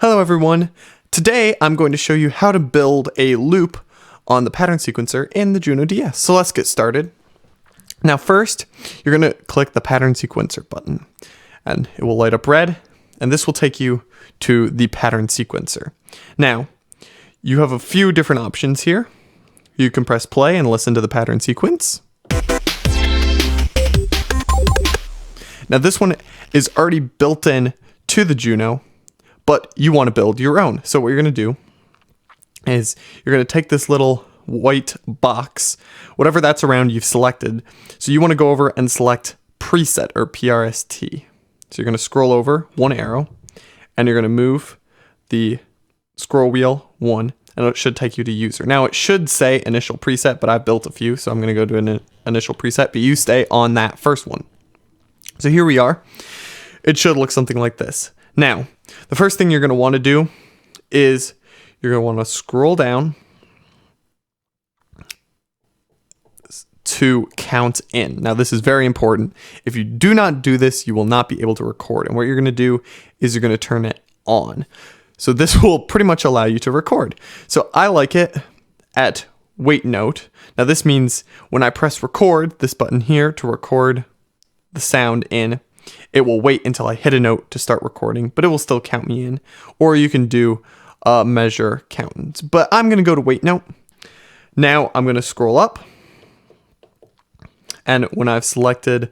Hello everyone. Today I'm going to show you how to build a loop on the pattern sequencer in the Juno DS. So let's get started. Now first, you're going to click the pattern sequencer button and it will light up red, and this will take you to the pattern sequencer. Now, you have a few different options here. You can press play and listen to the pattern sequence. Now this one is already built in to the Juno, but you want to build your own. So what you're going to do is you're going to take this little white box, whatever that's around you've selected. So you want to go over and select preset or PRST. So you're going to scroll over one arrow and you're going to move the scroll wheel one, and it should take you to user. Now it should say initial preset, but I built a few, so I'm going to go to an initial preset, but you stay on that first one. So here we are. It should look something like this. Now, the first thing you're going to want to do is you're going to want to scroll down to count in. Now, this is very important. If you do not do this, you will not be able to record. And what you're going to do is you're going to turn it on. So this will pretty much allow you to record. So I like it at wait note. Now, this means when I press record, this button here to record the sound in, it will wait until I hit a note to start recording, but it will still count me in. Or you can do measure countings, but I'm going to go to wait note. Now I'm going to scroll up, and when I've selected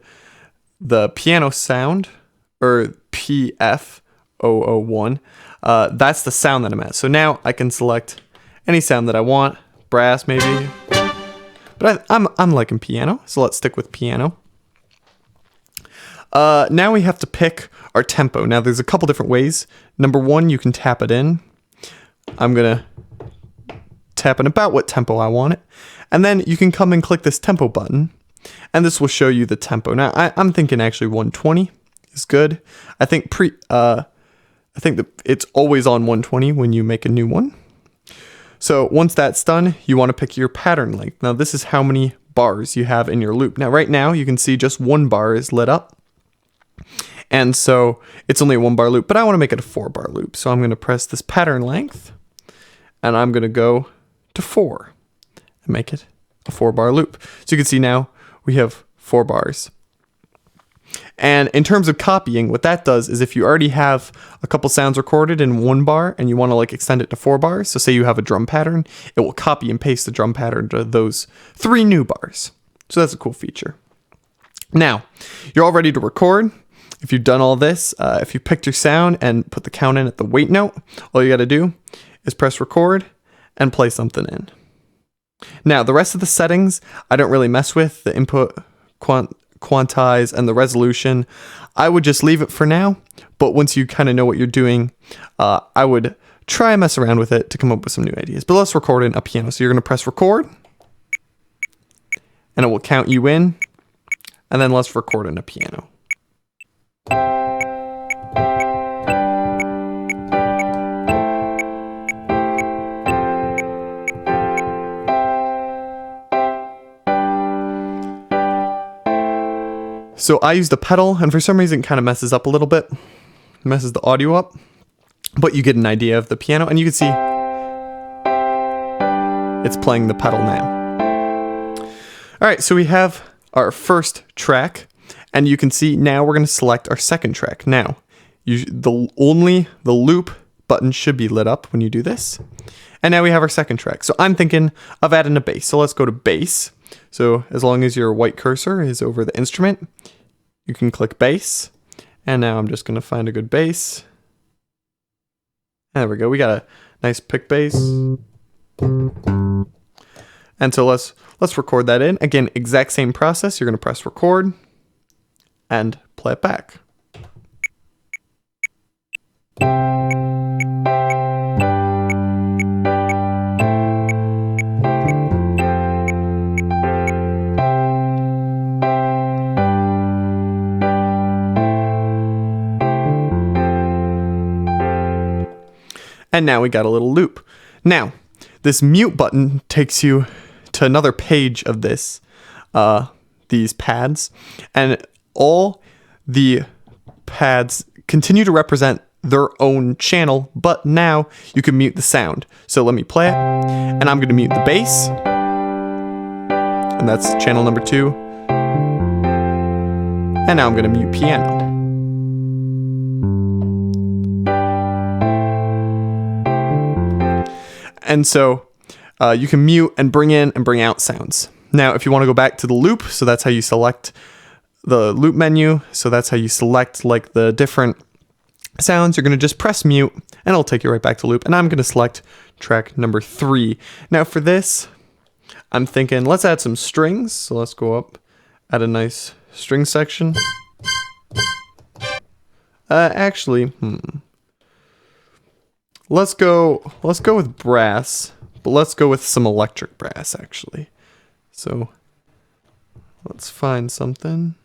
the piano sound or PF001, that's the sound that I'm at. So now I can select any sound that I want, brass maybe, but I'm liking piano, so let's stick with piano. Now we have to pick our tempo. Now there's a couple different ways. Number one, you can tap it in. I'm going to tap in about what tempo I want it. And then you can come and click this tempo button, and this will show you the tempo. Now I'm thinking actually 120 is good. I think that it's always on 120 when you make a new one. So once that's done, you want to pick your pattern length. Now this is how many bars you have in your loop. Now right now you can see just one bar is lit up. And so it's only a 1 bar loop, but I want to make it a 4 bar loop. So I'm going to press this pattern length and I'm going to go to 4 and make it a 4 bar loop. So you can see now we have 4 bars. And in terms of copying, what that does is if you already have a couple sounds recorded in 1 bar and you want to like extend it to 4 bars, so say you have a drum pattern, it will copy and paste the drum pattern to those 3 new bars. So that's a cool feature. Now, you're all ready to record. If you've done all this, if you picked your sound and put the count in at the wait note, all you got to do is press record and play something in. Now, the rest of the settings, I don't really mess with. The input, quantize, and the resolution, I would just leave it for now. But once you kind of know what you're doing, I would try and mess around with it to come up with some new ideas. But let's record in a piano. So you're going to press record, and it will count you in. And then let's record in a piano. So I used a pedal, and for some reason it kind of messes up a little bit, messes the audio up, but you get an idea of the piano, and you can see it's playing the pedal now. All right, so we have our first track, and you can see now we're going to select our second track. Now, the loop button should be lit up when you do this. And now we have our second track. So I'm thinking of adding a bass. So let's go to bass. So as long as your white cursor is over the instrument, you can click bass. And now I'm just going to find a good bass. There we go. We got a nice pick bass. And so let's record that in. Again, exact same process. You're going to press record and play it back. And now we got a little loop. Now, this mute button takes you to another page of this, these pads, and all the pads continue to represent their own channel, but now you can mute the sound. So let me play it, and I'm going to mute the bass, and that's channel number 2. And now I'm going to mute piano. And so you can mute and bring in and bring out sounds. Now, if you want to go back to the loop, so that's how you select the loop menu. So that's how you select like the different sounds. You're going to just press mute and it'll take you right back to loop. And I'm going to select track number 3. Now for this, I'm thinking let's add some strings. So let's go up, add a nice string section. Let's go with brass, but let's go with some electric brass actually. So let's find something.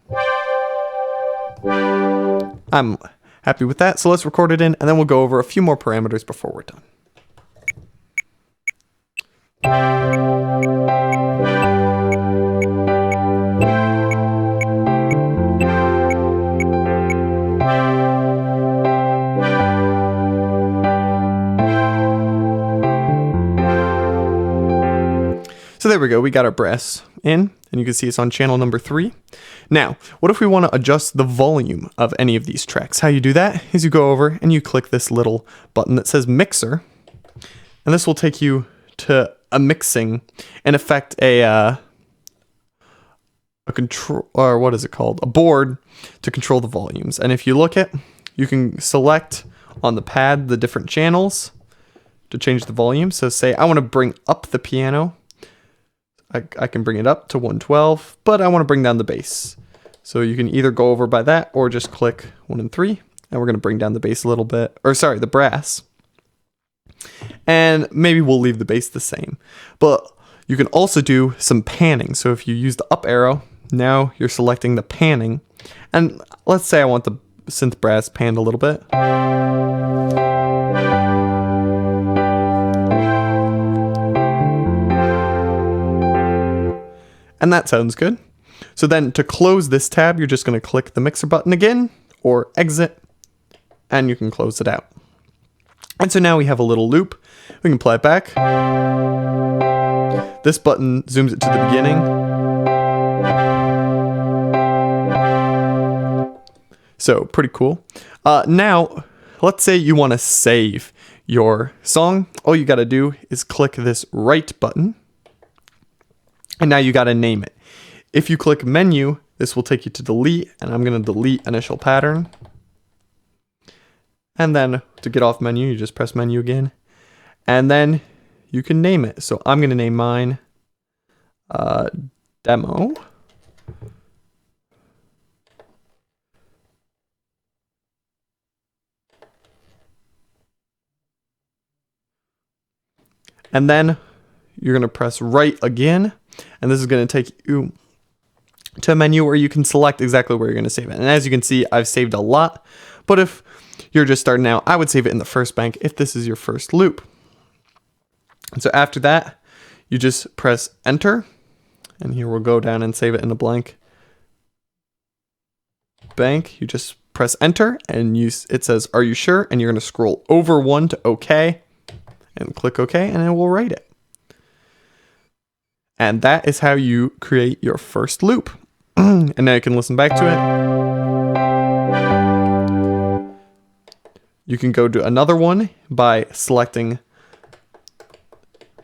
I'm happy with that. So let's record it in, and then we'll go over a few more parameters before we're done. So there we go, we got our brass in, and you can see it's on channel number 3. Now, what if we want to adjust the volume of any of these tracks? How you do that is you go over and you click this little button that says mixer, and this will take you to a mixing, in effect a control, or what is it called? A board to control the volumes. And if you look at, you can select on the pad the different channels to change the volume. So say I want to bring up the piano. I can bring it up to 112, but I want to bring down the bass. So you can either go over by that or just click 1 and 3. And we're going to bring down the bass a little bit, or sorry, the brass. And maybe we'll leave the bass the same. But you can also do some panning. So if you use the up arrow, now you're selecting the panning. And let's say I want the synth brass panned a little bit. And that sounds good. So then to close this tab, you're just going to click the mixer button again or exit, and you can close it out. And so now we have a little loop. We can play it back. This button zooms it to the beginning. So pretty cool. Now, let's say you want to save your song. All you got to do is click this right button. And now you got to name it. If you click menu, this will take you to delete, and I'm going to delete initial pattern. And then to get off menu, you just press menu again. And then you can name it. So I'm going to name mine demo. And then you're going to press right again. And this is going to take you to a menu where you can select exactly where you're going to save it. And as you can see, I've saved a lot. But if you're just starting out, I would save it in the first bank if this is your first loop. And so after that, you just press enter. And here we'll go down and save it in a blank bank. You just press enter and it says, are you sure? And you're going to scroll over 1 to OK and click OK, and it will write it. And that is how you create your first loop. And now you can listen back to it. You can go to another one by using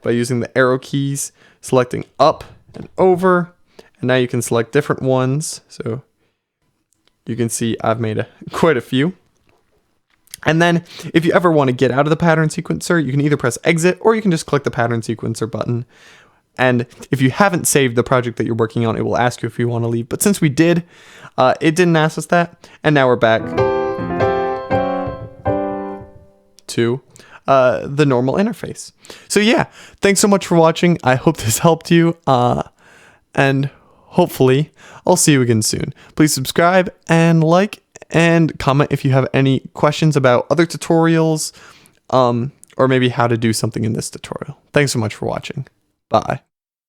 the arrow keys, selecting up and over. And now you can select different ones. So you can see I've made quite a few. And then if you ever want to get out of the pattern sequencer, you can either press exit or you can just click the pattern sequencer button. And if you haven't saved the project that you're working on, it will ask you if you want to leave. But since we did, it didn't ask us that. And now we're back to the normal interface. So yeah, thanks so much for watching. I hope this helped you. And hopefully I'll see you again soon. Please subscribe and like and comment if you have any questions about other tutorials, or maybe how to do something in this tutorial. Thanks so much for watching. Bye.